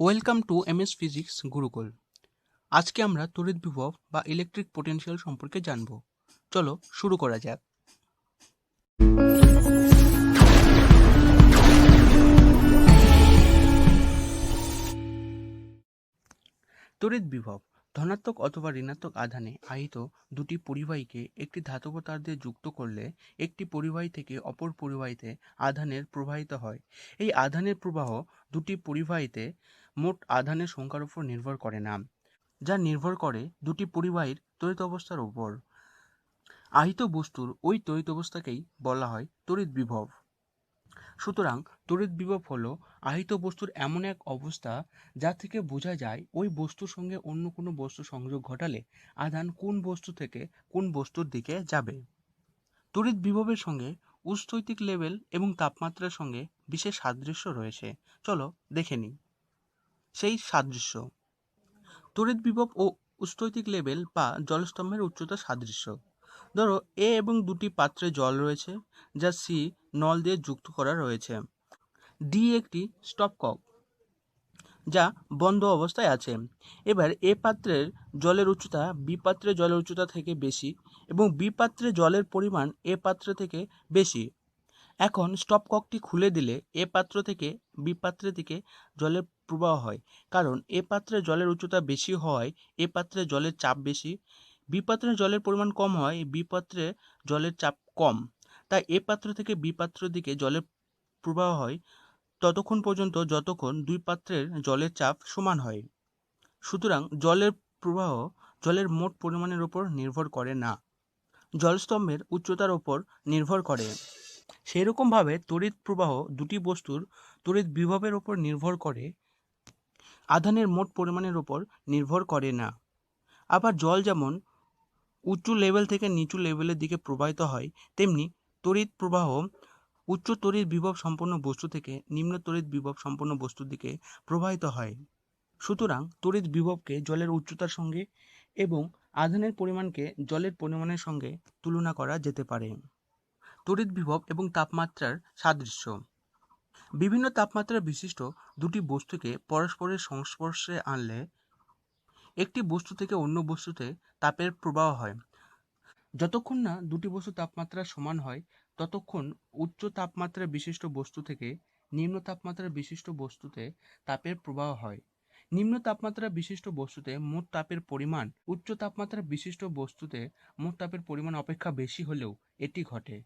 Welcome to MS physics Gurukul. আজকে আমরা তড়িৎ বিভব বা ইলেকট্রিক পোটেনশিয়াল সম্পর্কে জানব। চলো শুরু করা যাক। তড়িৎ বিভব ধনাত্মক অথবা ঋণাত্মক আধানে আহিত দুটি পরিবাহীকে একটি ধাতব তার দিয়ে যুক্ত করলে একটি পরিবাহী থেকে অপর পরিবাহীতে আধানের প্রবাহিত হয়। এই আধানের প্রবাহ দুটি পরিবাহীতে মোট আধানের সংখ্যার উপর নির্ভর করে না, যা নির্ভর করে দুটি পরিবাহীর তড়িৎ অবস্থার উপর। আহিত বস্তুর ওই তড়িৎ অবস্থাকেই বলা হয় তড়িৎ বিভব। সুতরাং তড়িৎ বিভব হলো আহিত বস্তুর এমন এক অবস্থা যা থেকে বোঝা যায় ওই বস্তুর সঙ্গে অন্য কোনো বস্তু সংযোগ ঘটালে আধান কোন বস্তু থেকে কোন বস্তুর দিকে যাবে। তড়িৎ বিভবের সঙ্গে উৎস্থৈতিক লেভেল এবং তাপমাত্রার সঙ্গে বিশেষ সাদৃশ্য রয়েছে। চলো দেখে নিই সেই সাদৃশ্য। তড়িৎ বিভব ও উৎস্থৈতিক লেভেল বা জলস্তম্ভের উচ্চতা সাদৃশ্য। ধরো এ এবং দুটি পাত্রে জল রয়েছে যা সি নল দিয়ে যুক্ত করা রয়েছে। ডি একটি স্টপকক যা বন্ধ অবস্থায় আছে। এবার এ পাত্রের জলের উচ্চতা বি পাত্রের জলের উচ্চতা থেকে বেশি এবং বি পাত্রে জলের পরিমাণ এ পাত্র থেকে বেশি। এখন স্টপককটি খুলে দিলে এ পাত্র থেকে বি পাত্রের দিকে জলের প্রবাহ হয়, কারণ এ পাত্রে জলের উচ্চতা বেশি হওয়ায় এ পাত্রে জলের চাপ বেশি, বি পাত্রে জলের পরিমাণ কম হয় বি পাত্রে জলের চাপ কম। তাই এ পাত্র থেকে বি পাত্রের দিকে জলের প্রবাহ হয় ততক্ষণ পর্যন্ত যতক্ষণ দুই পাত্রের জলের চাপ সমান হয়। সুতরাং জলের প্রবাহ জলের মোট পরিমাণের উপর নির্ভর করে না, জলস্তম্ভের উচ্চতার উপর নির্ভর করে। সেরকমভাবে তড়িৎ প্রবাহ দুটি বস্তুর তড়িৎ বিভবের উপর নির্ভর করে, আধানের মোট পরিমাণের উপর নির্ভর করে না। আবার জল যেমন উঁচু লেভেল থেকে নিচু লেভেলের দিকে প্রবাহিত হয়, তেমনি তড়িৎ প্রবাহ উচ্চ তড়িৎ বিভব সম্পন্ন বস্তু থেকে নিম্ন তড়িৎ বিভব সম্পন্ন বস্তুর দিকে প্রবাহিত হয়। সুতরাং তড়িৎ বিভবকে জলের উচ্চতার সঙ্গে এবং আধানের পরিমাণকে জলের পরিমাণের সঙ্গে তুলনা করা যেতে পারে। তড়িৎ বিভব এবং তাপমাত্রার সাদৃশ্য। বিভিন্ন তাপমাত্রা বিশিষ্ট দুটি বস্তুকে পরস্পরের সংস্পর্শে আনলে একটি বস্তু থেকে অন্য বস্তুতে তাপের প্রবাহ হয়। যতক্ষণ না দুটি বস্তুর তাপমাত্রা সমান হয় ততক্ষণ উচ্চ তাপমাত্রা বিশিষ্ট বস্তু থেকে নিম্ন তাপমাত্রা বিশিষ্ট বস্তুতে তাপের প্রবাহ হয়। নিম্ন তাপমাত্রা বিশিষ্ট বস্তুতে মোট তাপের পরিমাণ উচ্চ তাপমাত্রা বিশিষ্ট বস্তুতে মোট তাপের পরিমাণ অপেক্ষা বেশি হলেও এটি ঘটে।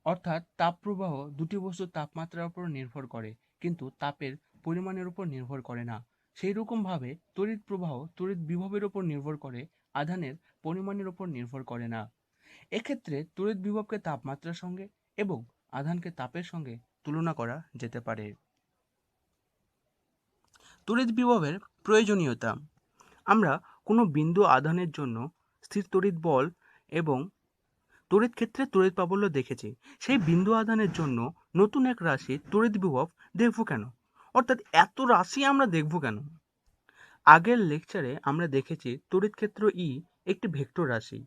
অর্থাৎ তাপ প্রবাহ দুটি বস্তুর তাপমাত্রার উপর নির্ভর করে, কিন্তু তাপের পরিমাণের উপর নির্ভর করে না। সেই রকমভাবে তড়িৎ প্রবাহ তড়িৎ বিভবের উপর নির্ভর করে, আধানের পরিমাণের উপর নির্ভর করে না। এক্ষেত্রে তড়িৎ বিভবকে তাপমাত্রার সঙ্গে এবং আধানকে তাপের সঙ্গে তুলনা করা যেতে পারে। তড়িৎ বিভবের প্রয়োজনীয়তা। আমরা কোনো বিন্দু আধানের জন্য স্থির তড়িৎ বল এবং তড়িৎ ক্ষেত্রে তড়িৎ প্রাবল্য দেখেছি। সেই বিন্দু আধানের জন্য নতুন এক রাশি তড়িৎ বিভব দেখব কেন? অর্থাৎ এত রাশি আমরা দেখব কেন? আগের লেকচারে আমরা দেখেছি তড়িৎ ক্ষেত্র ই একটি ভেক্টর রাশি,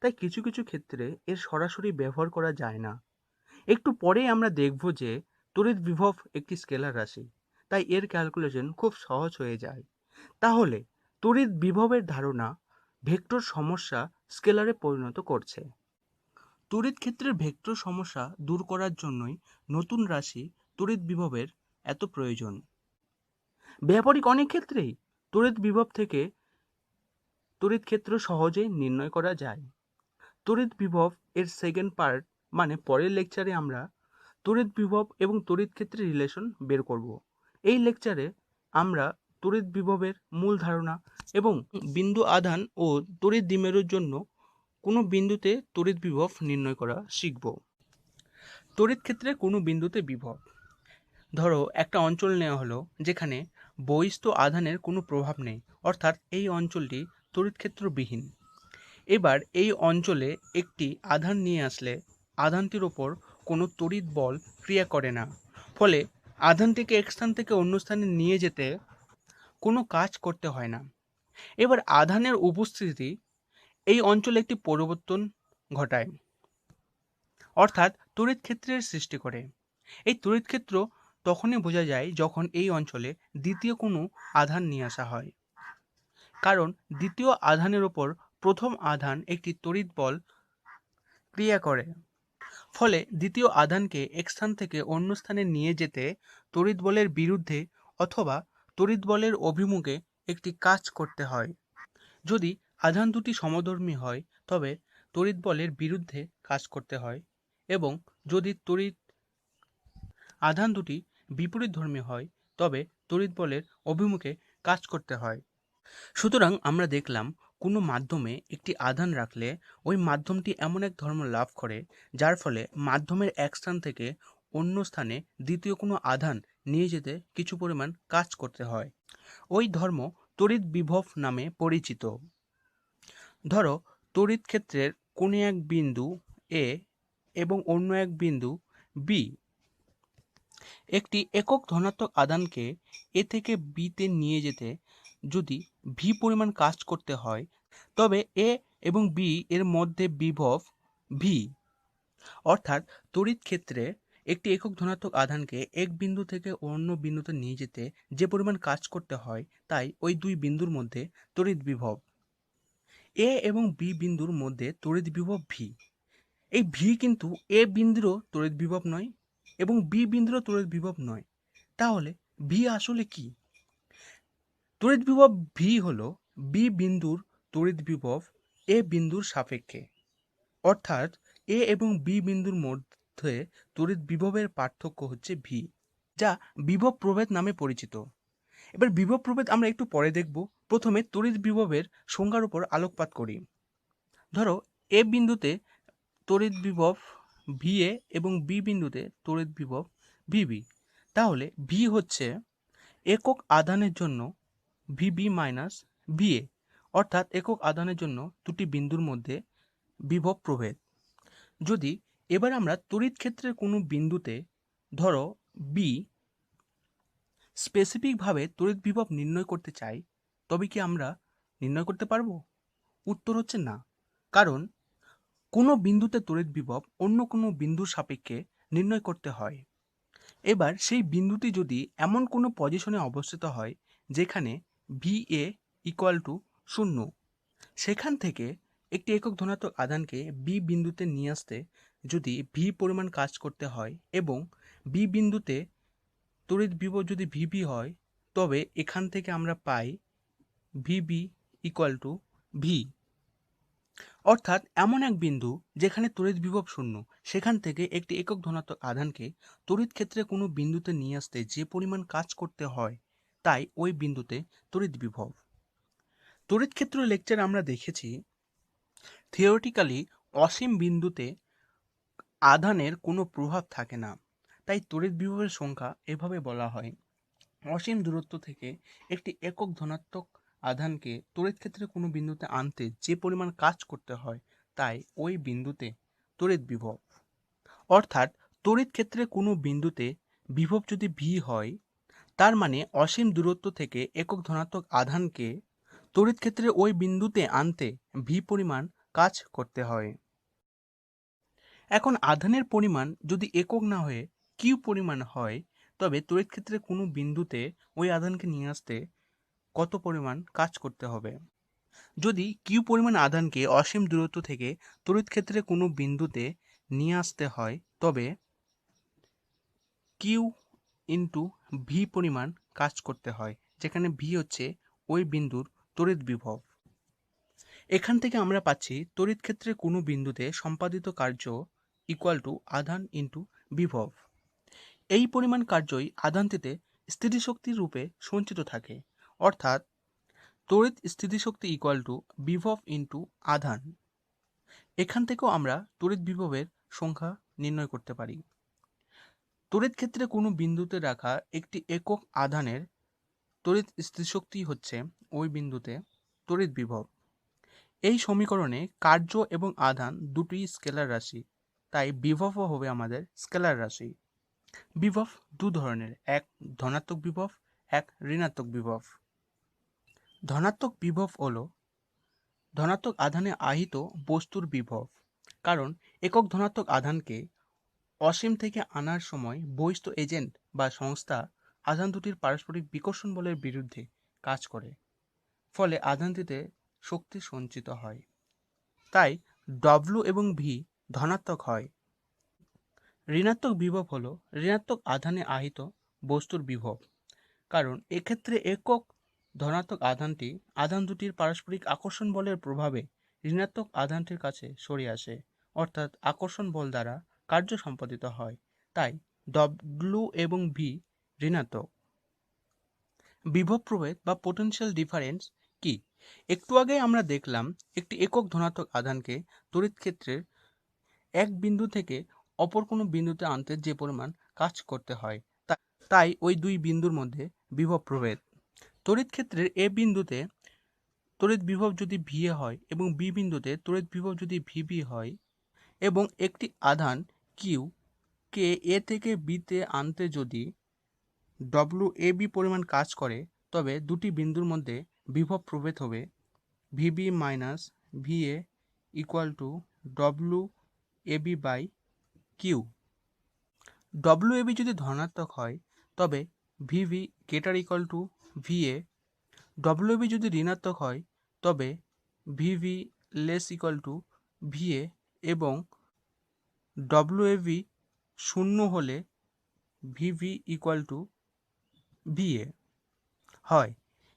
তাই কিছু কিছু ক্ষেত্রে এর সরাসরি ব্যবহার করা যায় না। একটু পরেই আমরা দেখব যে তড়িৎ বিভব একটি স্কেলার রাশি, তাই এর ক্যালকুলেশন খুব সহজ হয়ে যায়। তাহলে তড়িৎ বিভবের ধারণা ভেক্টর সমস্যা স্কেলারে পরিণত করছে। তড়িৎ ক্ষেত্রের ভেক্টর সমস্যা দূর করার জন্যই নতুন রাশি তড়িৎ বিভবের এত প্রয়োজন। ব্যবহারিক অনেক ক্ষেত্রেই তড়িৎ বিভব থেকে তড়িৎ ক্ষেত্র সহজেই নির্ণয় করা যায়। তড়িৎ বিভব এর সেকেন্ড পার্ট মানে পরের লেকচারে আমরা তড়িৎ বিভব এবং তড়িৎ ক্ষেত্রের রিলেশন বের করব। এই লেকচারে আমরা তড়িৎ বিভবের মূল ধারণা এবং বিন্দু আধান ও তড়িৎ দ্বিমেরুর জন্য কোনো বিন্দুতে তড়িৎ বিভব নির্ণয় করা শিখব। তড়িৎ ক্ষেত্রে কোনো বিন্দুতে বিভব। ধরো একটা অঞ্চল নেওয়া হলো যেখানে বহিস্থ আধানের কোনো প্রভাব নেই, অর্থাৎ এই অঞ্চলটি তড়িৎ ক্ষেত্রবিহীন। এবার এই অঞ্চলে একটি আধান নিয়ে আসলে আধানটির ওপর কোনো তড়িৎ বল ক্রিয়া করে না, ফলে আধানটিকে এক স্থান থেকে অন্য স্থানে নিয়ে যেতে কোনো কাজ করতে হয় না। এবার আধানের উপস্থিতি এই অঞ্চলে একটি পরিবর্তন ঘটায়, অর্থাৎ তড়িৎ ক্ষেত্রের সৃষ্টি করে। এই তড়িৎ ক্ষেত্র তখনই বোঝা যায় যখন এই অঞ্চলে দ্বিতীয় কোনো আধান নিয়ে আসা হয়, কারণ দ্বিতীয় আধানের ওপর প্রথম আধান একটি তড়িৎ বল ক্রিয়া করে। ফলে দ্বিতীয় আধানকে এক স্থান থেকে অন্য স্থানে নিয়ে যেতে তড়িৎ বলের বিরুদ্ধে অথবা তড়িৎ বলের অভিমুখে একটি কাজ করতে হয়। যদি আধান দুটি সমধর্মী হয় তবে তড়িৎ বলের বিরুদ্ধে কাজ করতে হয়, এবং যদি আধান দুটি বিপরীতধর্মী হয় তবে তড়িৎ বলের অভিমুখে কাজ করতে হয়। সুতরাং আমরা দেখলাম কোনো মাধ্যমে একটি আধান রাখলে ওই মাধ্যমটি এমন এক ধর্ম লাভ করে যার ফলে মাধ্যমের এক স্থান থেকে অন্য স্থানে দ্বিতীয় কোনো আধান নিয়ে যেতে কিছু পরিমাণ কাজ করতে হয়। ওই ধর্ম তড়িৎ বিভব নামে পরিচিত। ধরো তড়িৎ ক্ষেত্রের কোনো এক বিন্দু এ এবং অন্য এক বিন্দু বি, একটি একক ধনাত্মক আধানকে এ থেকে বিতে নিয়ে যেতে যদি ভি পরিমাণ কাজ করতে হয় তবে এ এবং বি এর মধ্যে বিভব ভি। অর্থাৎ তড়িৎ ক্ষেত্রে একটি একক ধনাত্মক আধানকে এক বিন্দু থেকে অন্য বিন্দুতে নিয়ে যেতে যে পরিমাণ কাজ করতে হয় তাই ওই দুই বিন্দুর মধ্যে তড়িৎ বিভব। এ এবং বি বিন্দুর মধ্যে তড়িৎ বিভব ভি। এই ভি কিন্তু এ বিন্দুরও তড়িৎ বিভব নয় এবং বি বিন্দুরও তড়িৎ বিভব নয়। তাহলে ভি আসলে কি? তড়িৎ বিভব ভি হলো বি বিন্দুর তড়িৎ বিভব এ বিন্দুর সাপেক্ষে। অর্থাৎ এ এবং বি বিন্দুর মধ্যে তড়িৎ বিভবের পার্থক্য হচ্ছে ভি, যা বিভব প্রভেদ নামে পরিচিত। এবার বিভব প্রভেদ আমরা একটু পরে দেখব। প্রথমে তড়িৎ বিভবের সংজ্ঞার উপর আলোকপাত করি। ধরো এ বিন্দুতে তড়িৎ বিভব ভিএ এবং বি বিন্দুতে তড়িৎ বিভব ভিবি। তাহলে ভি হচ্ছে একক আধানের জন্য ভিবি মাইনাস ভিএ, অর্থাৎ একক আধানের জন্য দুটি বিন্দুর মধ্যে বিভব প্রভেদ। যদি এবার আমরা তড়িৎ ক্ষেত্রের কোনো বিন্দুতে ধরো বি স্পেসিফিকভাবে তড়িৎ বিভব নির্ণয় করতে চাই তবে কি আমরা নির্ণয় করতে পারবো? উত্তর হচ্ছে না, কারণ কোনো বিন্দুতে তড়িৎ বিভব অন্য কোনো বিন্দুর সাপেক্ষে নির্ণয় করতে হয়। এবার সেই বিন্দুটি যদি এমন কোনো পজিশনে অবস্থিত হয় যেখানে ভি এ ইকুয়াল টু 0, সেখান থেকে একটি একক ধনাত্মক আধানকে বি বিন্দুতে নিয়ে আসতে যদি ভি পরিমাণ কাজ করতে হয় এবং বি বিন্দুতে তড়িৎ বিভব যদি ভিবি হয় তবে এখান থেকে আমরা পাই ভিবি ইকুয়াল টু ভি। অর্থাৎ এমন এক বিন্দু যেখানে তড়িৎ বিভব 0, সেখান থেকে একটি একক ধনাত্মক আধানকে তড়িৎ ক্ষেত্রে কোনো বিন্দুতে নিয়ে আসতে যে পরিমাণ কাজ করতে হয় তাই ওই বিন্দুতে তড়িৎ বিভব। তড়িৎ ক্ষেত্র লেকচার আমরা দেখেছি থিওরিটিক্যালি অসীম বিন্দুতে আধানের কোনো প্রভাব থাকে না, তাই তড়িৎ বিভবের সংখ্যা এভাবে বলা হয়। অসীম দূরত্ব থেকে একটি একক ধনাত্মক আধানকে তড়িৎ ক্ষেত্রে কোনো বিন্দুতে আনতে যে পরিমাণ কাজ করতে হয় তাই ওই বিন্দুতে তড়িৎ বিভব। অর্থাৎ তড়িৎ ক্ষেত্রে কোনো বিন্দুতে বিভব যদি ভি হয় তার মানে অসীম দূরত্ব থেকে একক ধনাত্মক আধানকে তড়িৎ ক্ষেত্রে ওই বিন্দুতে আনতে ভি পরিমাণ কাজ করতে হয়। এখন আধানের পরিমাণ যদি একক না হয়ে কিউ পরিমাণ হয় তবে তড়িৎ ক্ষেত্রে কোনো বিন্দুতে ওই আধানকে নিয়ে আসতে কত পরিমাণ কাজ করতে হবে? যদি কিউ পরিমাণ আধানকে অসীম দূরত্ব থেকে তড়িৎ ক্ষেত্রে কোনো বিন্দুতে নিয়ে আসতে হয় তবে কিউ ইন্টু ভি পরিমাণ কাজ করতে হয়, যেখানে ভি হচ্ছে ওই বিন্দুর তড়িৎ বিভব। এখান থেকে আমরা পাচ্ছি তড়িৎ ক্ষেত্রে কোনো বিন্দুতে সম্পাদিত কার্য ইকুয়াল টু আধান ইন্টু বিভব। এই পরিমাণ কার্যই আধানটিতে স্থিতিশক্তির রূপে সঞ্চিত থাকে, অর্থাৎ তড়িৎ স্থিতিশক্তি ইকুয়াল টু বিভব ইন্টু আধান। এখান থেকেও আমরা তড়িৎ বিভবের সংখ্যা নির্ণয় করতে পারি। তড়িৎ ক্ষেত্রে কোনো বিন্দুতে রাখা একটি একক আধানের তড়িৎ স্থিতিশক্তি হচ্ছে ওই বিন্দুতে তড়িৎ বিভব। এই সমীকরণে কার্য এবং আধান দুটোই স্কেলার রাশি, তাই বিভবও হবে আমাদের স্কেলার রাশি। বিভব দু ধরনের, এক ধনাত্মক বিভব, এক ঋণাত্মক বিভব। ধনাত্মক বিভব হলো ধনাত্মক আধানে আহিত বস্তুর বিভব, কারণ একক ধনাত্মক আধানকে অসীম থেকে আনার সময় বহিস্থ এজেন্ট বা সংস্থা আধান দুটির পারস্পরিক বিকর্ষণ বলের বিরুদ্ধে কাজ করে, ফলে আধানটিতে শক্তি সঞ্চিত হয়। তাই ডব্লু এবং ভি ধনাত্মক হয়। ঋণাত্মক বিভব হলো ঋণাত্মক আধানে আহিত বস্তুর বিভব, কারণ এক্ষেত্রে একক ধনাত্মক আধানটি আধান দুটির পারস্পরিক আকর্ষণ বলের প্রভাবে ঋণাত্মক আধানটির কাছে সরে আসে, অর্থাৎ আকর্ষণ বল দ্বারা কার্য সম্পাদিত হয়। তাই ডব্লু এবং ভি ঋণাত্মক। বিভব প্রভেদ বা পোটেনশিয়াল ডিফারেন্স কি? একটু আগে আমরা দেখলাম একটি একক ধনাত্মক আধানকে তড়িৎ ক্ষেত্রের এক বিন্দু থেকে অপর কোনো বিন্দুতে আনতে যে পরিমাণ কাজ করতে হয়, তাই ওই দুই বিন্দুর মধ্যে বিভব প্রভেদ। তড়িৎ ক্ষেত্রের এ বিন্দুতে তড়িৎ বিভব যদি ভিএ হয় এবং বি বিন্দুতে তড়িৎ বিভব যদি ভিবি হয়, এবং একটি আধান কিউ কে এ থেকে বিতে আনতে যদি ডব্লু এ বি পরিমাণ কাজ করে, তবে দুটি বিন্দুর মধ্যে বিভব প্রভেদ হবে V B minus V A equal to W A B by Q. W A B যদি ধনাত্মক হয় তবে V B greater equal to V A. W A B যদি ঋণাত্মক হয় তবে V B less equal to V A, এবং ডব্লু এ বি শূন্য হলে ভিভি ইকুয়াল টু ভিএ হয়।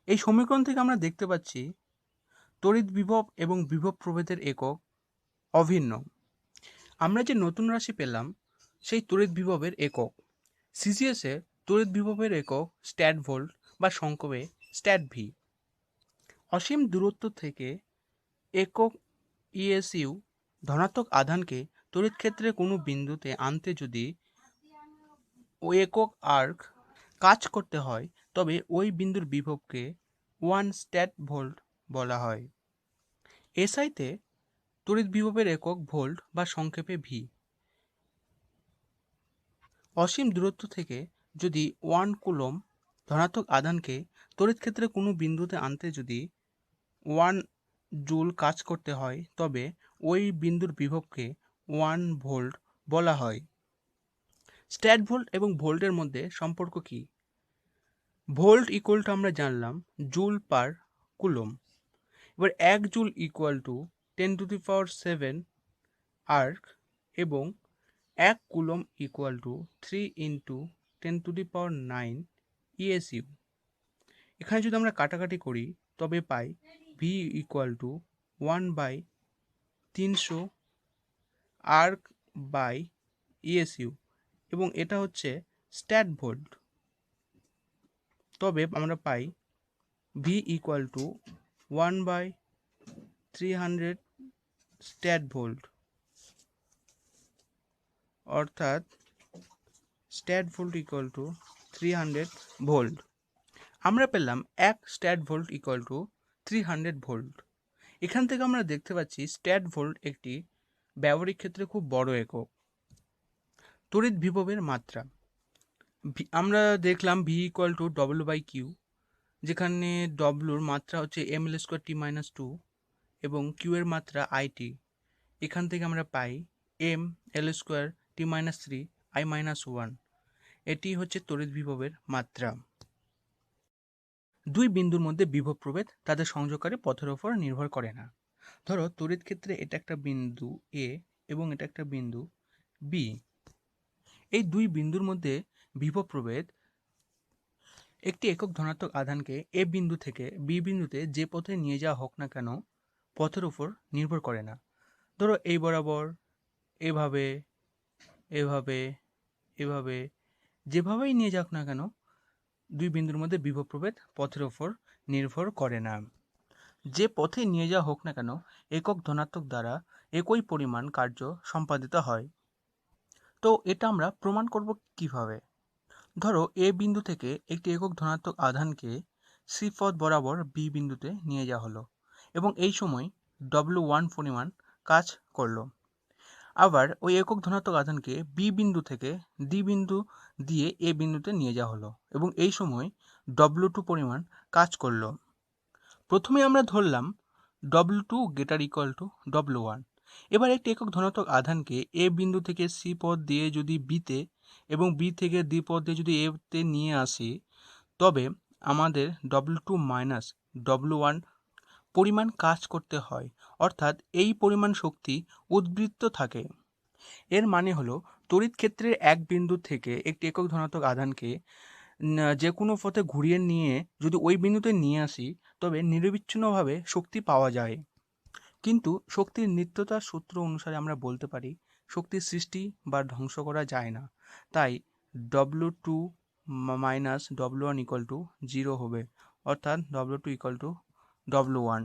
এই সমীকরণ থেকে আমরা দেখতে পাচ্ছি তড়িৎ বিভব এবং বিভব প্রভেদের একক অভিন্ন। আমরা যে নতুন রাশি পেলাম সেই তড়িৎ বিভবের একক। সিজিএসে তড়িৎ বিভবের একক স্ট্যাট ভোল্ট বা সংক্ষেপে স্ট্যাট ভি। অসীম দূরত্ব থেকে একক ইএসইউ ধনাত্মক আধানকে তড়িৎ ক্ষেত্রে কোনো বিন্দুতে আনতে যদি ওই একক আর্ক কাজ করতে হয়, তবে ওই বিন্দুর বিভবকে 1 স্ট্যাট ভোল্ট বলা হয়। এসআইতে তড়িৎ বিভবের একক ভোল্ট বা সংক্ষেপে ভি। অসীম দূরত্ব থেকে যদি 1 কুলম্ব ধনাত্মক আধানকে তড়িৎ ক্ষেত্রে কোনো বিন্দুতে আনতে যদি 1 জুল কাজ করতে হয়, তবে ওই বিন্দুর বিভবকে 1 ভোল্ট বলা হয়। স্ট্যাট ভোল্ট এবং ভোল্টের মধ্যে সম্পর্ক কি? ভোল্ট ইকুয়াল টু আমরা জানলাম জুল পার কুলম্ব। এবার 1 জুল ইকুয়াল টু 10⁷ আর্ক, এবং 1 coulomb equal to 3 into 10⁹ ESU. এখানে যদি আমরা কাটাকাটি করি তবে পাই V equal to 1/300 erg by ESU, এবং এটা হচ্ছে স্ট্যাট ভোল্ট। তবে আমরা পাই V equal to 1/300 stat volt, অর্থাৎ stat volt equal to 300 volt. আমরা পেলাম 1 stat volt equal to 300 volt. এখান থেকে আমরা দেখতে পাচ্ছি স্ট্যাট ভোল্ট একটি ব্যবহারিক ক্ষেত্রে খুব বড় একক। তড়িৎ বিভবের মাত্রা আমরা দেখলাম V equal to W by Q, যেখানে ডব্লুর মাত্রা হচ্ছে mL²t-2 এবং কিউ এর মাত্রা আইটি। এখান থেকে আমরা পাই mL²t-3 I-1। এটি হচ্ছে তড়িৎ বিভবের মাত্রা। দুই বিন্দুর মধ্যে বিভব প্রভেদ তাদের সংযোগকারী পথের ওপর নির্ভর করে না। ধরো তড়িৎ ক্ষেত্রে এটা একটা বিন্দু এ এবং এটা একটা বিন্দু বি। এই দুই বিন্দুর মধ্যে বিভব প্রভেদ একটি একক ধনাত্মক আধানকে এ বিন্দু থেকে বি বিন্দুতে যে পথে নিয়ে যাওয়া হোক না কেন পথের উপর নির্ভর করে না। ধরো এই বরাবর, এভাবে, এভাবে, এভাবে, যেভাবেই নিয়ে যাক না কেন দুই বিন্দুর মধ্যে বিভব প্রভেদ পথের ওপর নির্ভর করে না। যে পথে নিয়ে যাওয়া হোক না কেন একক ধনাত্মক দ্বারা একই পরিমাণ কার্য সম্পাদিত হয়। তো এটা আমরা প্রমাণ করব কিভাবে? ধরো এ বিন্দু থেকে একটি একক ধনাত্মক আধানকে সি পথ বরাবর বি বিন্দুতে নিয়ে যাওয়া হলো এবং এই সময় W1 পরিমাণ কাজ করলো। আবার ওই একক ধনাত্মক আধানকে বি বিন্দু থেকে ডি বিন্দু দিয়ে এ বিন্দুতে নিয়ে যাওয়া হলো এবং এই সময় W2 পরিমাণ কাজ করলো। প্রথমে আমরা ধরলাম W2 greater equal two W1, এবার একটি একক ধনাত্মক আধানকে এ বিন্দু থেকে সি পথ দিয়ে যদি বিতে এবং বি থেকে ডি পথ দিয়ে যদি এতে নিয়ে আসি, তবে আমাদের W2 মাইনাস W1 পরিমাণ কাজ করতে হয়, অর্থাৎ এই পরিমাণ শক্তি উদ্বৃত্ত থাকে। এর মানে হলো তড়িৎ ক্ষেত্রের এক বিন্দু থেকে একটি একক ধনাত্মক আধানকে যে কোনো পথে ঘুরিয়ে নিয়ে যদি ওই বিন্দুতে নিয়ে আসি, তবে নিরবিচ্ছিন্নভাবে শক্তি পাওয়া যায়। কিন্তু শক্তির নিত্যতার সূত্র অনুসারে আমরা বলতে পারি শক্তির সৃষ্টি বা ধ্বংস করা যায় না, তাই W2 minus W1 equal to 0 হবে, অর্থাৎ W2 ইকুয়াল টু W1।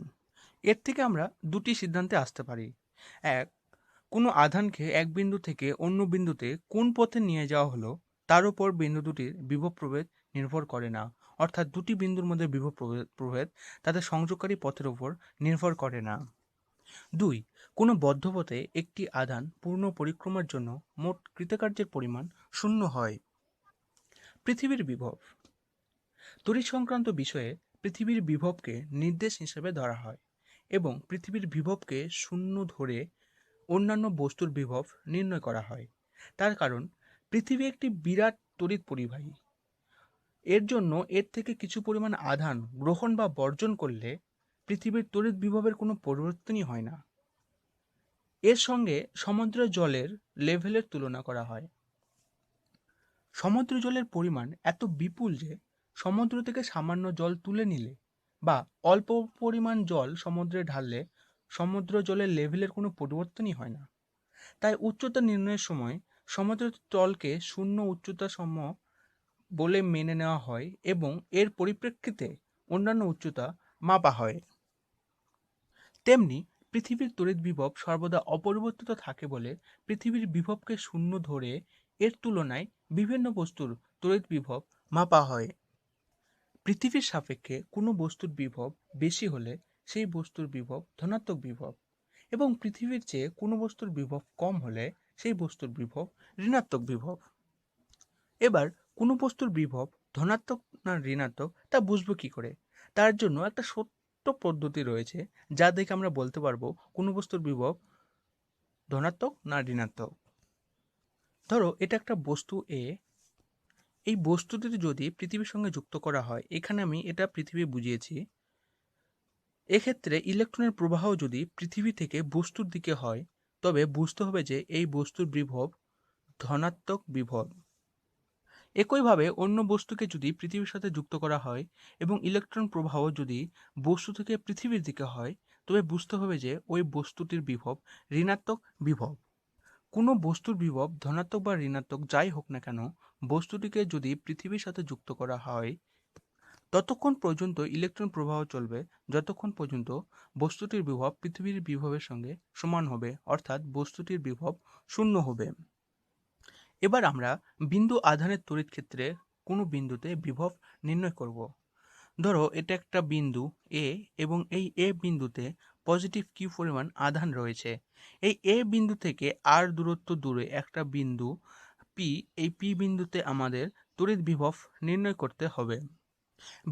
এর থেকে আমরা দুটি সিদ্ধান্তে আসতে পারি। এক, কোনো আধানকে এক বিন্দু থেকে অন্য বিন্দুতে কোন পথে নিয়ে যাওয়া হলো তার উপর বিন্দু দুটির বিভব প্রভেদ নির্ভর করে না, অর্থাৎ দুটি বিন্দুর মধ্যে বিভব প্রভেদ তাদের সংযোগকারী পথের উপর নির্ভর করে না। 2, কোনো বদ্ধ পথে একটি আধান পূর্ণ পরিক্রমার জন্য মোট কৃতকার্যের পরিমাণ 0 হয়। পৃথিবীর বিভব। তড়িৎ সংক্রান্ত বিষয়ে পৃথিবীর বিভবকে নির্দেশ হিসেবে ধরা হয় এবং পৃথিবীর বিভবকে 0 ধরে অন্যান্য বস্তুর বিভব নির্ণয় করা হয়। তার কারণ পৃথিবী একটি বিরাট তড়িৎ পরিবাহী। এর জন্য এর থেকে কিছু পরিমাণ আধান গ্রহণ বা বর্জন করলে পৃথিবীর তড়িৎ বিভবের কোনো পরিবর্তনই হয় না। এর সঙ্গে সমুদ্র জলের লেভেলের তুলনা করা হয়। সমুদ্র জলের পরিমাণ এত বিপুল যে সমুদ্র থেকে সামান্য জল তুলে নিলে বা অল্প পরিমাণ জল সমুদ্রে ঢাললে সমুদ্র জলের লেভেলের কোনো পরিবর্তনই হয় না। তাই উচ্চতা নির্ণয়ের সময় সমুদ্রের তলকে 0 উচ্চতা সম বলে মেনে নেওয়া হয় এবং এর পরিপ্রেক্ষিতে অন্যান্য উচ্চতা মাপা হয়। তেমনি পৃথিবীর তড়িৎ বিভব সর্বদা অপরিবর্তিত থাকে বলে পৃথিবীর বিভবকে 0 ধরে এর তুলনায় বিভিন্ন বস্তুর তড়িৎ বিভব মাপা হয়। পৃথিবীর সাপেক্ষে কোনো বস্তুর বিভব বেশি হলে সেই বস্তুর বিভব ধনাত্মক বিভব এবং পৃথিবীর চেয়ে কোনো বস্তুর বিভব কম হলে সেই বস্তুর বিভব ঋণাত্মক বিভব। এবার কোনো বস্তুর বিভব ধনাত্মক না ঋণাত্মক তা বুঝবো কি করে? তার জন্য একটা ছোট্ট পদ্ধতি রয়েছে যা দেখে আমরা বলতে পারবো কোনো বস্তুর বিভব ধনাত্মক না ঋণাত্মক। ধরো এটা একটা বস্তু এ, এই বস্তুটি যদি পৃথিবীর সঙ্গে যুক্ত করা হয়, এখানে আমি এটা পৃথিবী বুঝিয়েছি, এক্ষেত্রে ইলেকট্রনের প্রবাহ যদি পৃথিবী থেকে বস্তুর দিকে হয় তবে বুঝতে হবে যে এই বস্তুর বিভব ধনাত্মক বিভব। একইভাবে অন্য বস্তুকে যদি পৃথিবীর সাথে যুক্ত করা হয় এবং ইলেকট্রন প্রবাহ যদি বস্তু থেকে পৃথিবীর দিকে হয় তবে বুঝতে হবে যে ওই বস্তুটির বিভব ঋণাত্মক বিভব। কোনো বস্তুর বিভব ধনাত্মক বা ঋণাত্মক যাই হোক না কেন, বস্তুটিকে যদি পৃথিবীর সাথে যুক্ত করা হয় ততক্ষণ পর্যন্ত ইলেকট্রন প্রবাহ চলবে যতক্ষণ পর্যন্ত বস্তুটির বিভব পৃথিবীর বিভবের সঙ্গে সমান হবে, অর্থাৎ বস্তুটির বিভব 0 হবে। এবার আমরা বিন্দু আধানের তড়িৎ ক্ষেত্রে কোনো বিন্দুতে বিভব নির্ণয় করব। ধরো এটা একটা বিন্দু এ এবং এই এ বিন্দুতে পজিটিভ কিউ পরিমাণ আধান রয়েছে। এই এ বিন্দু থেকে আর দূরত্ব দূরে একটা বিন্দু পি, এই পি বিন্দুতে আমাদের তড়িৎ বিভব নির্ণয় করতে হবে।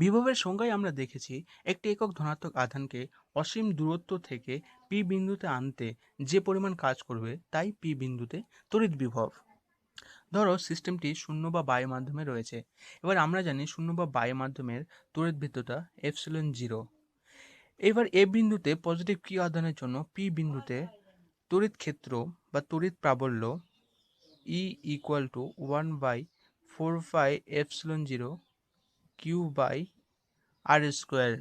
বিভবের সংজ্ঞায় আমরা দেখেছি একটি একক ধনাত্মক আধানকে অসীম দূরত্ব থেকে পি বিন্দুতে আনতে যে পরিমাণ কাজ করবে তাই পি বিন্দুতে তড়িৎ বিভব। ধরো সিস্টেমটি শূন্য বা বায়ু মাধ্যমে রয়েছে। এবার আমরা জানি শূন্য বা বায়ু মাধ্যমের তড়িৎ ভেদ্যতা এপসিলন 0। এবার এ বিন্দুতে পজিটিভ কিউ আধানের জন্য পি বিন্দুতে তড়িৎ ক্ষেত্র বা তড়িৎ প্রাবল্য E equal to 1/4 epsilon 0 Q by R square.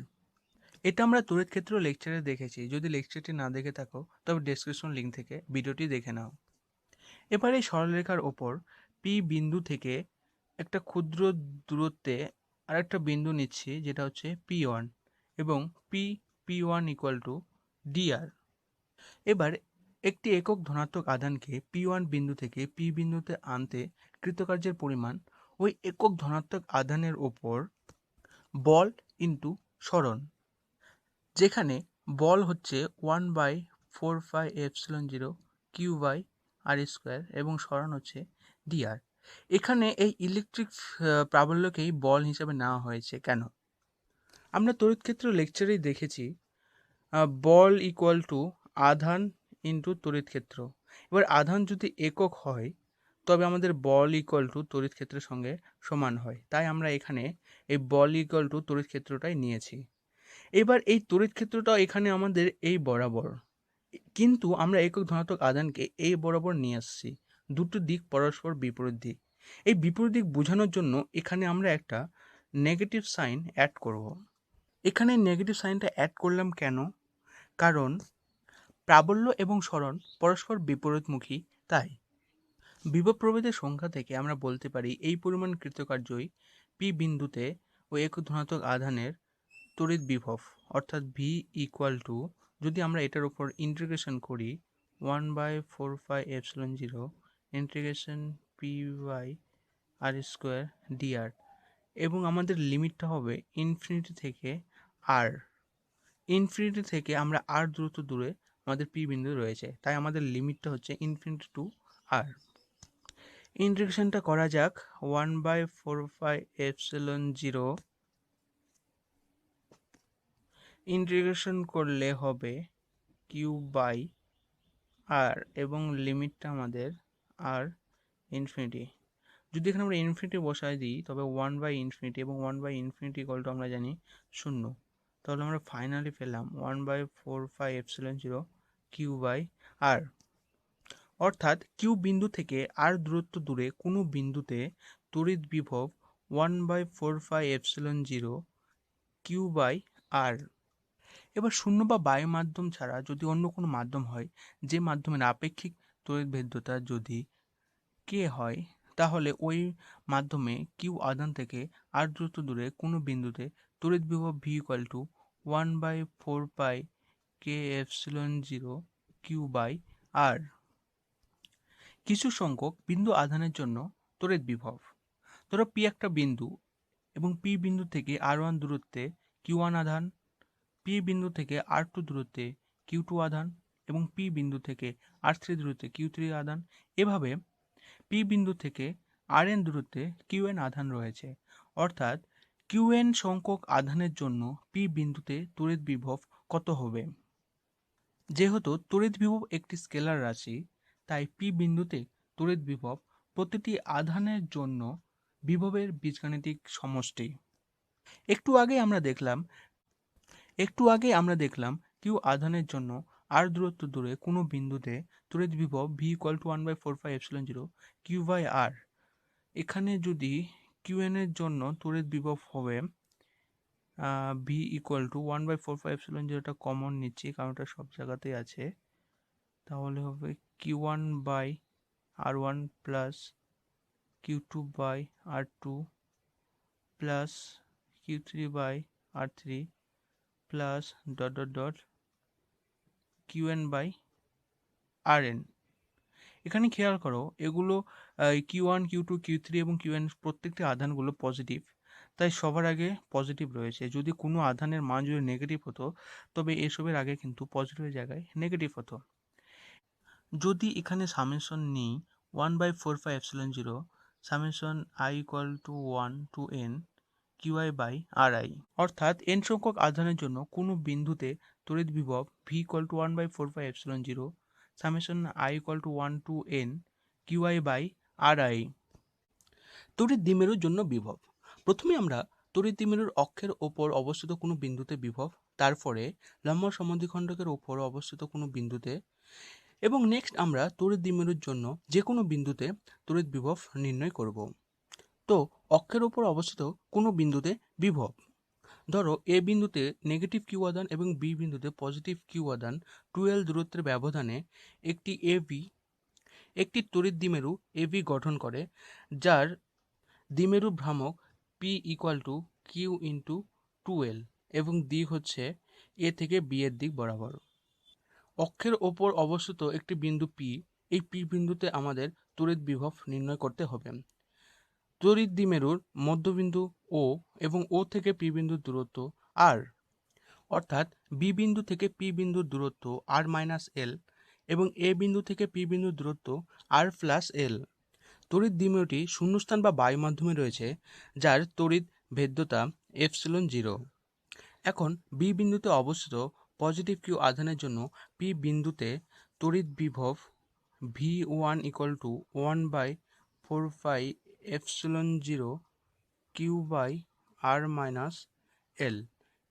এটা আমরা তড়িৎ ক্ষেত্র লেকচারে দেখেছি। যদি লেকচারটি না দেখে থাকো তবে ডেসক্রিপশন লিঙ্ক থেকে ভিডিওটি দেখে নাও। এবার এই সরলরেখার ওপর পি বিন্দু থেকে একটা ক্ষুদ্র দূরত্বে আরেকটা বিন্দু নিচ্ছি যেটা হচ্ছে P1 এবং P1 ইকুয়াল টু dr। এবার একটি একক ধনাত্মক আধানকে P1 বিন্দু থেকে P বিন্দুতে আনতে কৃতকার্যের পরিমাণ ওই একক ধনাত্মক আধানের ওপর বল ইন্টু সরণ, যেখানে বল হচ্ছে 1/4 epsilon 0 Q by R square এবং সরণ হচ্ছে dr। এখানে এই ইলেকট্রিক প্রাবল্যকেই বল হিসেবে নেওয়া হয়েছে। কেন? আমরা তড়িৎ ক্ষেত্র লেকচারেই দেখেছি বল ইকুয়াল টু আধান ইন্টু তড়িৎ ক্ষেত্র। এবার আধান যদি একক হয় তবে আমাদের বল ইকুয়াল টু তড়িৎ ক্ষেত্রের সঙ্গে সমান হয়, তাই আমরা এখানে এই বল ইকুয়াল টু তড়িৎ ক্ষেত্রটাই নিয়েছি। এবার এই তড়িৎ ক্ষেত্রটা এখানে আমাদের এই বরাবর, কিন্তু আমরা একক ধনাত্মক আধানকে এই বরাবর নিয়ে আসছি, দুটো দিক পরস্পর বিপরীত দিক। এই বিপরীত দিক বোঝানোর জন্য এখানে আমরা একটা নেগেটিভ সাইন অ্যাড করব। এখানে নেগেটিভ সাইনটা অ্যাড করলাম কেন? কারণ প্রাবল্য এবং সরণ পরস্পর বিপরীতমুখী, তাই বিভব প্রভেদের সংখ্যা থেকে আমরা বলতে পারি এই পরিমাণ কৃতকার্যই পি বিন্দুতে ও একক ধনাত্মক আধানের তড়িৎ বিভব, অর্থাৎ ভি ইকুয়াল টু, যদি আমরা এটার উপর ইন্টিগ্রেশন করি 1/4πε0 integration P by R square DR, এবং আমাদের লিমিটটা হবে ইনফিনিটি থেকে আর। ইনফিনিটি থেকে আমরা আর দূরত্ব দূরে আমাদের পি বিন্দু রয়েছে, তাই আমাদের লিমিটটা হচ্ছে ইনফিনিটি টু আর। ইন্টিগ্রেশনটা করা যাক 1/4πε0 ইন্টিগ্রেশন করলে হবে কিউ বাই আর, এবং লিমিটটা আমাদের আর ইনফিনিটি। যদি এখানে আমরা ইনফিনিটি বসাই দিই তবে 1/∞, এবং 1/∞ ইকুয়াল টু আমরা জানি 0, তাহলে আমরা ফাইনালি পেলাম 1/4πε0 কিউ বাই আর। অর্থাৎ কিউ বিন্দু থেকে আর দূরত্ব দূরে কোনো বিন্দুতে তড়িৎ বিভব 1/4πε0 কিউ বাই আর। এবার শূন্য বা বায়ু মাধ্যম ছাড়া যদি অন্য কোনো মাধ্যম হয়, যে মাধ্যমের আপেক্ষিক তড়িৎ ভেদ্যতা যদি কে হয়, তাহলে ওই মাধ্যমে কিউ আধান থেকে আর দূরত্ব দূরে কোনো বিন্দুতে তড়িৎ বিভব V equal to 1/4π(k∈0 Q by R. কিছু সংখ্যক বিন্দু আধানের জন্য তড়িৎ বিভব, ধরো পি একটা বিন্দু এবং পি বিন্দু থেকে আর1 দূরত্বে কিউ1 আধান, পি বিন্দু থেকে আর2 দূরত্বে কিউ2 আধান, এবং পি বিন্দু থেকে আর3 দূরত্বে কিউ3 আধান। এভাবে পি বিন্দু থেকে আর এন দূরত্বে কিউএন আধান রয়েছে। অর্থাৎ কিউএন সংখ্যক আধানের জন্য পি বিন্দুতে তড়িৎ বিভব কত হবে? যেহেতু তড়িৎ বিভব একটি স্কেলার রাশি, তাই পি বিন্দুতে তড়িৎ বিভব প্রতিটি আধানের জন্য বিভবের বীজগাণিতিক সমষ্টি। একটু আগে আমরা দেখলাম কিউ আধানের জন্য আর দূরত্ব দূরে কোনো বিন্দুতে তড়িৎ বিভব V equal to 1/4πε0 Q by R. এখানে যদি কিউএন এর জন্য তড়িৎ বিভব হবে ভি ইকুয়াল টু 1/4πε0, কমন নিচ্ছি কারণ এটা সব জায়গাতেই আছে, তাহলে হবে কিউ1 by আর1 plus কিউ2 by আর2 plus কিউ3 by আর3 plus dot dot dot QN by R N. এখানে খেয়াল করো এগুলো কিউ1, কিউ2, কিউ3 এবং কিউএন প্রত্যেকটি আধানগুলো পজিটিভ, তাই সবার আগে পজিটিভ রয়েছে। যদি কোনো আধানের মান যদি নেগেটিভ হতো তবে এসবের আগে কিন্তু পজিটিভের জায়গায় নেগেটিভ হতো। যদি এখানে সামেশন নিই 1/4πε0 summation I equal to 1 to N QI by R I, অর্থাৎ এন সংখ্যক আধানের জন্য কোনো বিন্দুতে তড়িৎ বিভব V equal to 1/4πε0 summation I equal to 1 to N QI by R I. তড়িৎ দ্বিমেরুর জন্য বিভব। প্রথমে আমরা তড়িৎ দ্বিমেরুর অক্ষের ওপর অবস্থিত কোনো বিন্দুতে বিভব, তারপরে লম্ব সমদ্বিখণ্ডকের ওপর অবস্থিত কোনো বিন্দুতে, এবং নেক্সট আমরা তড়িৎ দ্বিমেরুর জন্য যে কোনো বিন্দুতে তড়িৎ বিভব নির্ণয় করব। তো অক্ষের ওপর অবস্থিত কোনো বিন্দুতে বিভব, ধরো এ বিন্দুতে নেগেটিভ কিউ আধান এবং বি বিন্দুতে পজিটিভ কিউ আধান 2L দূরত্বের ব্যবধানে একটি এবি একটি তড়িৎ দ্বিমেরু এবি গঠন করে, যার দ্বিমেরু ভ্রামক P equal to Q into 2L এবং দিক হচ্ছে এ থেকে বি এর দিক বরাবর। অক্ষের ওপর অবস্থিত একটি বিন্দু পি, এই পি বিন্দুতে আমাদের তড়িৎ বিভব নির্ণয় করতে হবে। তড়িৎ দ্বিমেরুর মধ্যবিন্দু ও এবং ও থেকে পি বিন্দুর দূরত্ব আর, অর্থাৎ বি বিন্দু থেকে পি বিন্দুর দূরত্ব আর মাইনাস এল এবং এ বিন্দু থেকে পি বিন্দুর দূরত্ব আর প্লাস এল। তড়িৎ দ্বিমেরুটি শূন্যস্থান বা বায়ু মাধ্যমে রয়েছে, যার তড়িৎ ভেদ্যতা ε0। এখন বি বিন্দুতে অবস্থিত পজিটিভ কিউ আধানের জন্য পি বিন্দুতে তড়িৎ বিভব V1 equal to 1/4πε0 Q by R minus L,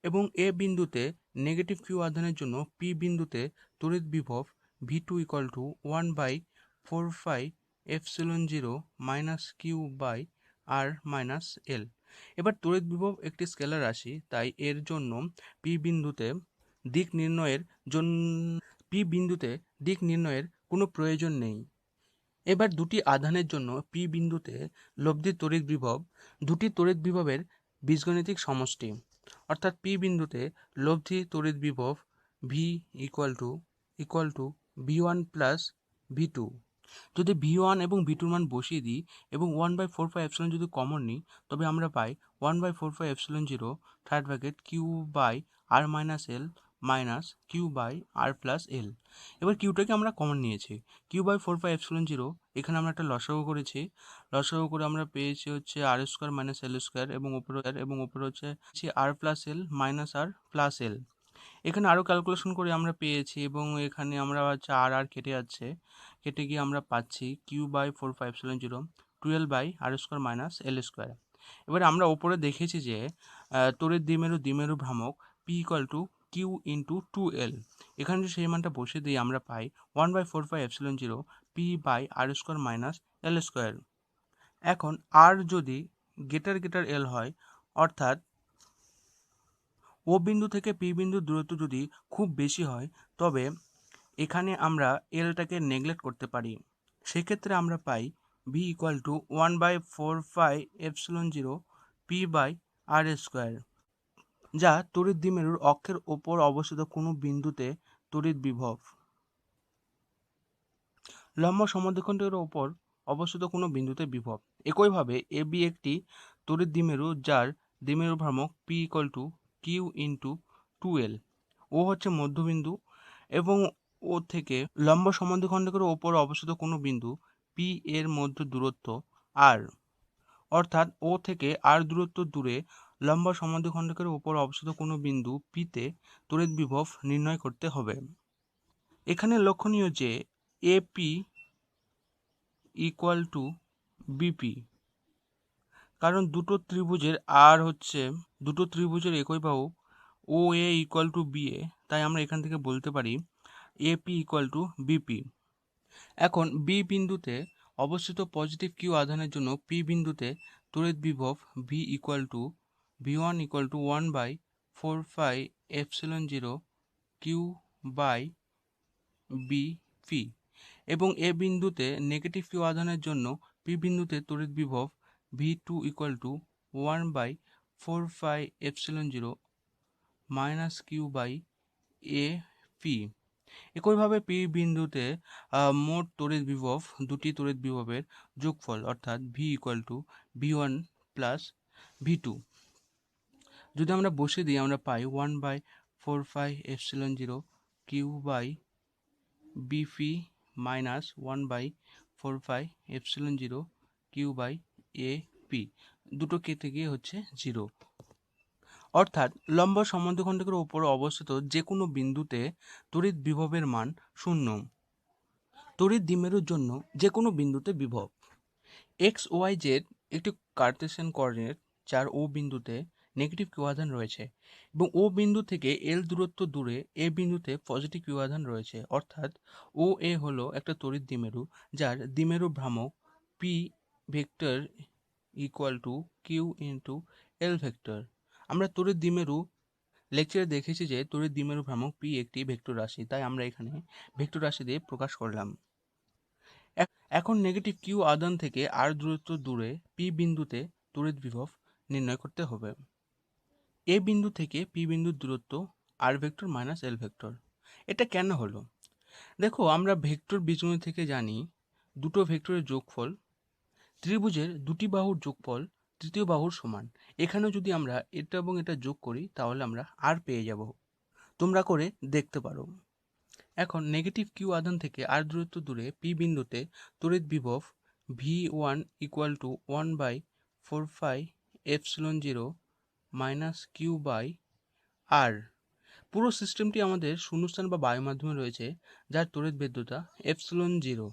এবং এ বিন্দুতে নেগেটিভ কিউ আধানের জন্য পি বিন্দুতে তড়িৎ বিভব V2 equal to 1/4πε0 minus Q by R minus L. এবার তড়িৎ বিভব একটি স্কেলার রাশি, তাই এর জন্য পি বিন্দুতে দিক নির্ণয়ের কোনো প্রয়োজন নেই। এবার দুটি আধানের জন্য পি বিন্দুতে লব্ধি তড়িৎ বিভব দুটি তড়িৎ বিভবের বীজগণিতিক সমষ্টি, অর্থাৎ পি বিন্দুতে লব্ধি তড়িৎ বিভব V equal to V1 plus V2। যদি V1 এবং V2 মান বসিয়ে দিই এবং 1/4πε যদি কমন নিই, তবে আমরা পাই 1/4πε0 third bracket Q by R minus L minus Q by R plus L. এবার কিউটাকে আমরা কমন নিয়েছি, কিউ বাই 4πε0, এখানে আমরা একটা লসাগু করেছি, লসাগু করে আমরা পেয়েছি হচ্ছে আর স্কোয়ার মাইনাস এল স্কোয়ার, এবং উপরে হচ্ছে আর প্লাস এল মাইনাস আর প্লাস এল। এখানে আরও ক্যালকুলেশন করে আমরা পেয়েছি, এবং এখানে আমরা হচ্ছে আর কেটে যাচ্ছে, কেটে গিয়ে আমরা পাচ্ছি Q by 4πε0 12 by R square minus L square. এবার আমরা ওপরে দেখেছি যে তড়িৎ দ্বিমেরু ভ্রামক P equal to Q into 2L। এখানে যদি সেই মানটা বসে দিই আমরা পাই 1/4πε0 P by R square minus L square. এখন আর যদি গ্রেটার এল হয়, অর্থাৎ ও বিন্দু থেকে পি বিন্দুর দূরত্ব যদি খুব বেশি হয়, তবে এখানে আমরা এলটাকে নেগলেক্ট করতে পারি। সেক্ষেত্রে আমরা পাই B equal to 1/4πε0 P by R square, যা তড়িৎ দ্বিমেরুর অক্ষের ওপর অবস্থিত কোনো বিন্দুতে তড়িৎ বিভব। লম্ব সমদ্বিখণ্ডের ওপর অবস্থিত কোনো বিন্দুতে বিভব। একইভাবে এ বি একটি তড়িৎ দ্বিমেরু, যার দ্বিমেরু ভ্রামক P equal to Q into 2L। O হচ্ছে মধ্যবিন্দু, এবং ও থেকে লম্ব সমদ্বিখণ্ডকের ওপর অবস্থিত কোনো বিন্দু পি এর মধ্য দূরত্ব আর, অর্থাৎ ও থেকে আর দূরত্ব দূরে লম্ব সমদ্বিখণ্ডকের ওপর অবস্থিত কোনো বিন্দু পিতে তড়িৎ বিভব নির্ণয় করতে হবে। এখানে লক্ষণীয় যে এপি ইকুয়াল টু বিপি, কারণ দুটো ত্রিভুজের একই বাহু ও এ ইকুয়াল টু বি এ, তাই আমরা এখান থেকে বলতে পারি এপি ইকুয়াল টু বিপি। এখন বি বিন্দুতে অবস্থিত পজিটিভ কিউ আধানের জন্য পি বিন্দুতে তড়িৎ বিভব V equal to V1 equal to 1/4πε0 Q by BP, এবং এ বিন্দুতে নেগেটিভ কিউ আধানের জন্য পি বিন্দুতে তড়িৎ বিভব V2 equal to 1/4πε0 minus Q by A P. একইভাবে পি বিন্দুতে মোট তড়িৎ বিভব দুটি তড়িৎ বিভবের যোগফল, অর্থাৎ V equal to V1 plus V2। যদি আমরা বসে দিই আমরা পাই 1/4πε0 Q by BP minus 1/4πε0 Q by A P, দুটো কেটে গিয়ে হচ্ছে 0। অর্থাৎ লম্ব সমদ্বিখণ্ডকের ওপর অবস্থিত যে কোনো বিন্দুতে তড়িৎ বিভবের মান 0। তড়িৎ দ্বিমেরুর জন্য যে কোনো বিন্দুতে বিভব XYZ একটি কার্টেসিয়ান কোঅর্ডিনেট, যার ও বিন্দুতে নেগেটিভ কিউ আধান রয়েছে, এবং ও বিন্দু থেকে এল দূরত্ব দূরে এ বিন্দুতে পজিটিভ কিউ আধান রয়েছে, অর্থাৎ ও এ হলো একটা তড়িৎ দ্বিমেরু, যার দ্বিমেরু ভ্রামক P vector equal to Q into L vector. আমরা তড়িৎ দ্বিমেরু লেকচারে দেখেছি যে তড়িৎ দ্বিমেরু ভ্রামক পি একটি ভেক্টর রাশি, তাই আমরা এখানে ভেক্টর রাশি দিয়ে প্রকাশ করলাম। এখন নেগেটিভ কিউ আধান থেকে আর দূরত্ব দূরে পি বিন্দুতে তড়িৎ বিভব নির্ণয় করতে হবে। এ বিন্দু থেকে পি বিন্দুর দূরত্ব আর ভেক্টর মাইনাস এল ভেক্টর। এটা কেন হলো? দেখো, আমরা ভেক্টর বীজগণিত থেকে জানি দুটো ভেক্টরের যোগফল ত্রিভুজের দুটি বাহুর যোগফল তৃতীয় বাহুর সমান। এখানেও যদি আমরা এটা এবং এটা যোগ করি, তাহলে আমরা আর পেয়ে যাব। তোমরা করে দেখতে পারো। এখন নেগেটিভ কিউ আধান থেকে আর দূরত্ব দূরে পি বিন্দুতে তড়িৎ বিভব V1 equal to 1/4πε0 minus Q by R পুরো সিস্টেমটি আমাদের শূন্যস্থান বা বায়ু মাধ্যমে রয়েছে, যার তড়িৎ ভেদ্যতা এপসিলন জিরো,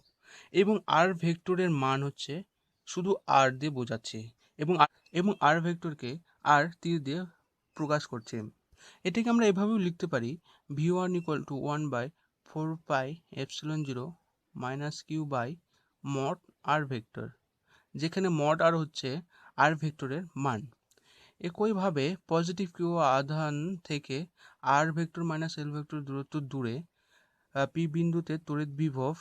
এবং আর ভেক্টরের মান হচ্ছে শুধু আর দিয়ে বোঝাচ্ছে, এবং আর ভেক্টরকে আর তীর দিয়ে প্রকাশ করছে। এটাকে আমরা এভাবেও লিখতে পারি, V one equal to 1/4 pi epsilon zero minus Q by mod R vector, যেখানে মড আর হচ্ছে আর ভেক্টরের মান। একইভাবে পজিটিভ কিউ আধান থেকে R vector minus L vector দূরত্ব দূরে পি বিন্দুতে তড়িৎ বিভব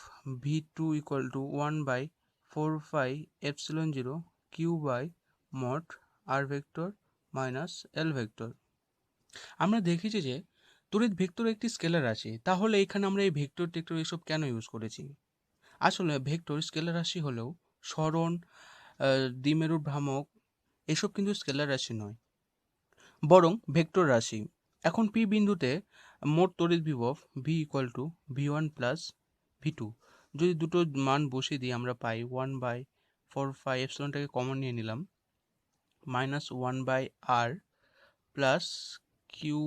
V two equal to 1/4 pi epsilon zero Q by mod R vector minus L vector. আমরা দেখেছি যে তড়িৎ ভেক্টর একটি স্কেলার রাশি, তাহলে এখানে আমরা এই ভেক্টর টেক্টর এসব কেন ইউজ করেছি? আসলে ভেক্টর স্কেলার রাশি হলেও সরণ, দ্বিমেরু ভ্রামক এসব কিন্তু স্কেলার রাশি নয়, বরং ভেক্টর রাশি। এখন পি বিন্দুতে মোট তড়িৎ বিভব V equal to V one plus V two, যদি দুটো মান বসিয়ে দিই আমরা পাই 1/4 এপসিলনটাকে কমন নিয়ে নিলাম, minus 1/r plus Q,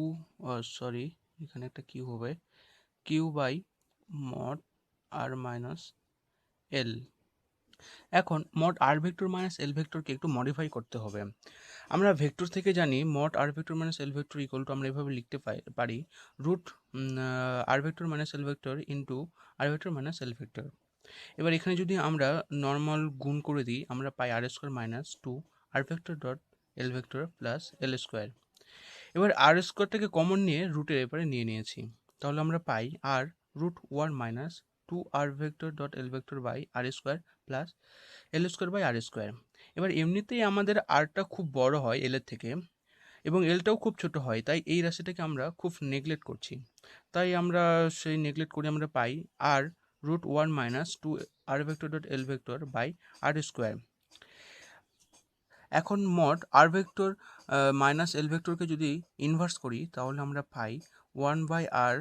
sorry এখানে একটা কিউ হবে, Q by mod R minus L. এখন mod R vector minus L ভেক্টরকে একটু মডিফাই করতে হবে। আমরা ভেক্টর থেকে জানি mod R vector minus L vector equal to আমরা এভাবে লিখতে পারি root R vector minus L vector into R vector minus L vector. এবার এখানে যদি আমরা নর্মাল গুণ করে দিই আমরা পাই R square minus 2 R vector dot L vector plus L square. এবার আর স্কোয়ারটাকে কমন নিয়ে রুটের এপারে নিয়ে নিয়েছি, তাহলে আমরা পাই R root 1 minus 2 R vector dot L vector by R square plus L square by R square. এবার এমনিতেই আমাদের আরটা খুব বড় হয় এল এর থেকে, এবং এলটাও খুব ছোট হয়, তাই এই রাশিটাকে আমরা খুব নেগলেক্ট করছি, তাই আমরা সেই নেগলেক্ট করে আমরা পাই R root 1 minus 2 R vector dot L vector by R square. এখন mod R vector minus L ভেক্টরকে যদি ইনভার্স করি তাহলে আমরা পাই 1/r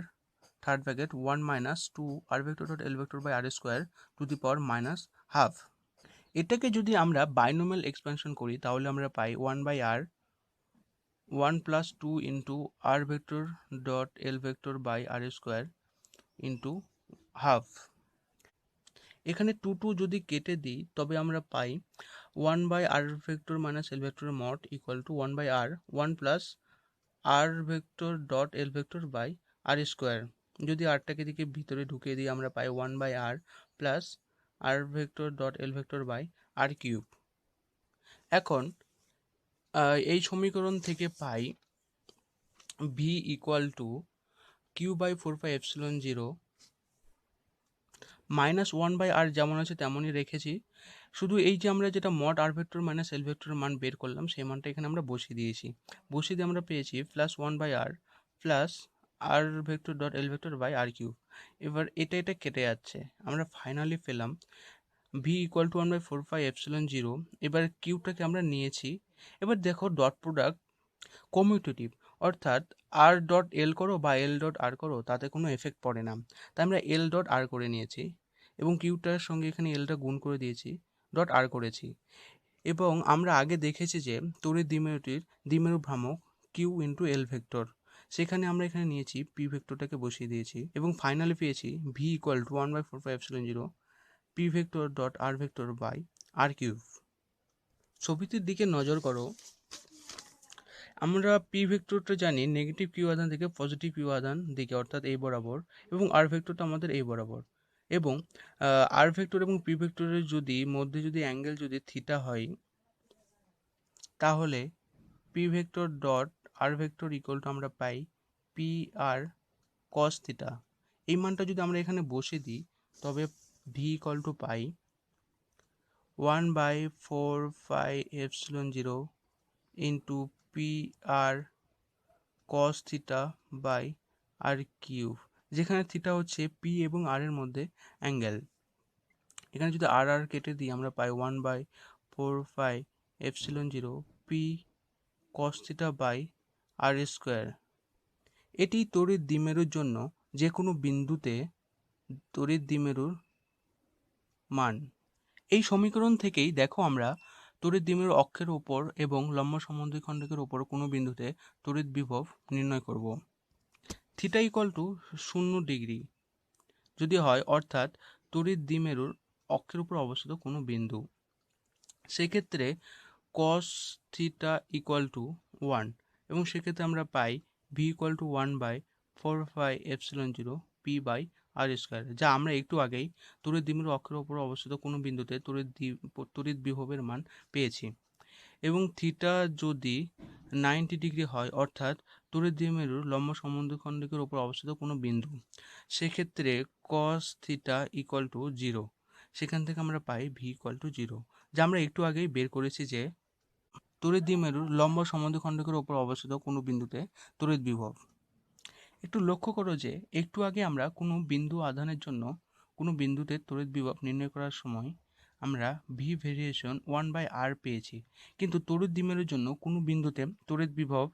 third bracket 1 minus 2 R vector dot L vector by R square to the power minus half. এটাকে যদি আমরা বাইনোমিয়াল এক্সপ্যানশন করি তাহলে আমরা পাই 1/r 1 plus 2 into R vector dot L vector by R square into half. এখানে 2 যদি কেটে দিই তবে আমরা পাই 1/r ভেক্টর মাইনাস এল ভেক্টরের mod equal to 1/r 1 plus R vector dot L vector by R square. যদি আরটাকে দিকে ভিতরে ঢুকিয়ে দিই আমরা পাই 1/r plus R vector dot L vector by R cube. এখন এই সমীকরণ থেকে পাই V equal to Q by 4 pi epsilon zero minus 1/r যেমন আছে তেমনই রেখেছি, শুধু এই যে আমরা যেটা mod R vector minus L ভেক্টরের মান বের করলাম সেই মানটা এখানে আমরা বসিয়ে দিয়েছি, বসিয়ে দিয়ে আমরা পেয়েছি plus 1/r plus R vector dot L vector by R cube. এবার এটা কেটে যাচ্ছে, আমরা ফাইনালি পেলাম V equal to 1/4 epsilon zero. এবার কিউবটাকে আমরা নিয়েছি, এবার দেখো ডট প্রোডাক্ট কমিউটেটিভ, অর্থাৎ আর ডট এল করো বা এল ডট আর করো তাতে কোনো এফেক্ট পড়ে না, তাই আমরা এল ডট আর করে নিয়েছি এবং কিউটার সঙ্গে এখানে এলটা গুণ করে দিয়েছি, ডট আর করেছি। এবং আমরা আগে দেখেছি যে তড়িৎ দ্বিমেরু ভ্রামক কিউ ইন্টু এল ভেক্টর, সেখানে আমরা এখানে নিয়েছি পি ভেক্টরটাকে বসিয়ে দিয়েছি এবং ফাইনালি পেয়েছি V equal to 1/4 epsilon zero P vector dot R vector by R cube. ছবিটির দিকে নজর করো, আমরা পি ভেক্টরটা জানি নেগেটিভ কিউ আধান থেকে পজিটিভ কিউ আধান দিকে অর্থাৎ এই বরাবর, এবং আর ভেক্টরটা আমাদের এই বরাবর, এবং আর ভেক্টর এবং পি ভেক্টরের মধ্যে যদি অ্যাঙ্গেল যদি থিটা হয় তাহলে P vector dot R vector equal to আমরা পাই পি আর কস থিটা। এই মানটা যদি আমরা এখানে বসে দিই তবে V equal to pi 1/4 epsilon zero into P R cos theta by R cube, যেখানে থিটা হচ্ছে পি এবং আর এর মধ্যে অ্যাঙ্গেল। এখানে যদি আর আর কেটে দিই আমরা পাই 1/4 epsilon zero P cos theta by R square. এটি তড়িৎ দ্বিমেরুর জন্য যে কোনো বিন্দুতে তড়িৎ দ্বিমেরুর মান। এই সমীকরণ থেকেই দেখো আমরা তড়িৎ দ্বিমেরু অক্ষের উপর এবং লম্ব সমদ্বিখণ্ডকের উপর কোনো বিন্দুতে তড়িৎ বিভব নির্ণয় করব। থিটা ইকুয়াল টু 0 ডিগ্রি যদি হয়, অর্থাৎ তড়িৎ দ্বিমেরুর অক্ষের উপর অবস্থিত কোনো বিন্দু, সেক্ষেত্রে কস থিটা ইকুয়াল টু 1, এবং সেক্ষেত্রে আমরা পাই V equal to 1/4πε0 P by R square, যা আমরা একটু আগেই তড়িৎ দ্বিমেরুর অক্ষের উপর অবস্থিত কোনো বিন্দুতে তড়িৎ বিভবের মান পেয়েছি। এবং থিটা যদি 90 ডিগ্রি হয়, অর্থাৎ তড়িৎ দ্বিমেরুর লম্ব সমদ্বিখণ্ডকের উপর অবস্থিত কোনো বিন্দু, সেক্ষেত্রে কস থিটা ইকুয়াল টু 0। সেখান থেকে আমরা পাই ভি ইকুয়াল টু 0, যা আমরা একটু আগেই বের করেছি যে তড়িৎ দ্বিমেরুর লম্ব সমদ্বিখণ্ডকের উপর অবস্থিত কোনো বিন্দুতে তড়িৎ বিভব। একটু লক্ষ্য করো যে একটু আগে আমরা কোনো বিন্দু আধানের জন্য কোনো বিন্দুতে তড়িৎ বিভব নির্ণয় করার সময় আমরা ভি ভেরিয়েশন 1/r পেয়েছি, কিন্তু তড়িৎ দ্বিমেরুর জন্য কোনো বিন্দুতে তড়িৎ বিভব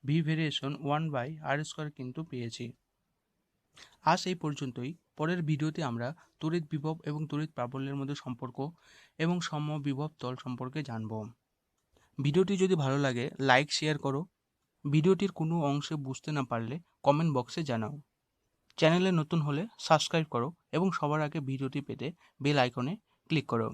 ভি ভেরিয়েশন 1/r² কিন্তু পেয়েছি। আজ এই পর্যন্তই। পরের ভিডিওতে আমরা তড়িৎ বিভব এবং তড়িৎ প্রাবল্যের মধ্যে সম্পর্ক এবং সমবিভব তল সম্পর্কে জানব। ভিডিওটি যদি ভালো লাগে লাইক শেয়ার করো। ভিডিওটির কোনো অংশে বুঝতে না পারলে কমেন্ট বক্সে জানাও। চ্যানেলে নতুন হলে সাবস্ক্রাইব করো এবং সবার আগে ভিডিওটি পেতে বেল আইকনে ক্লিক করো।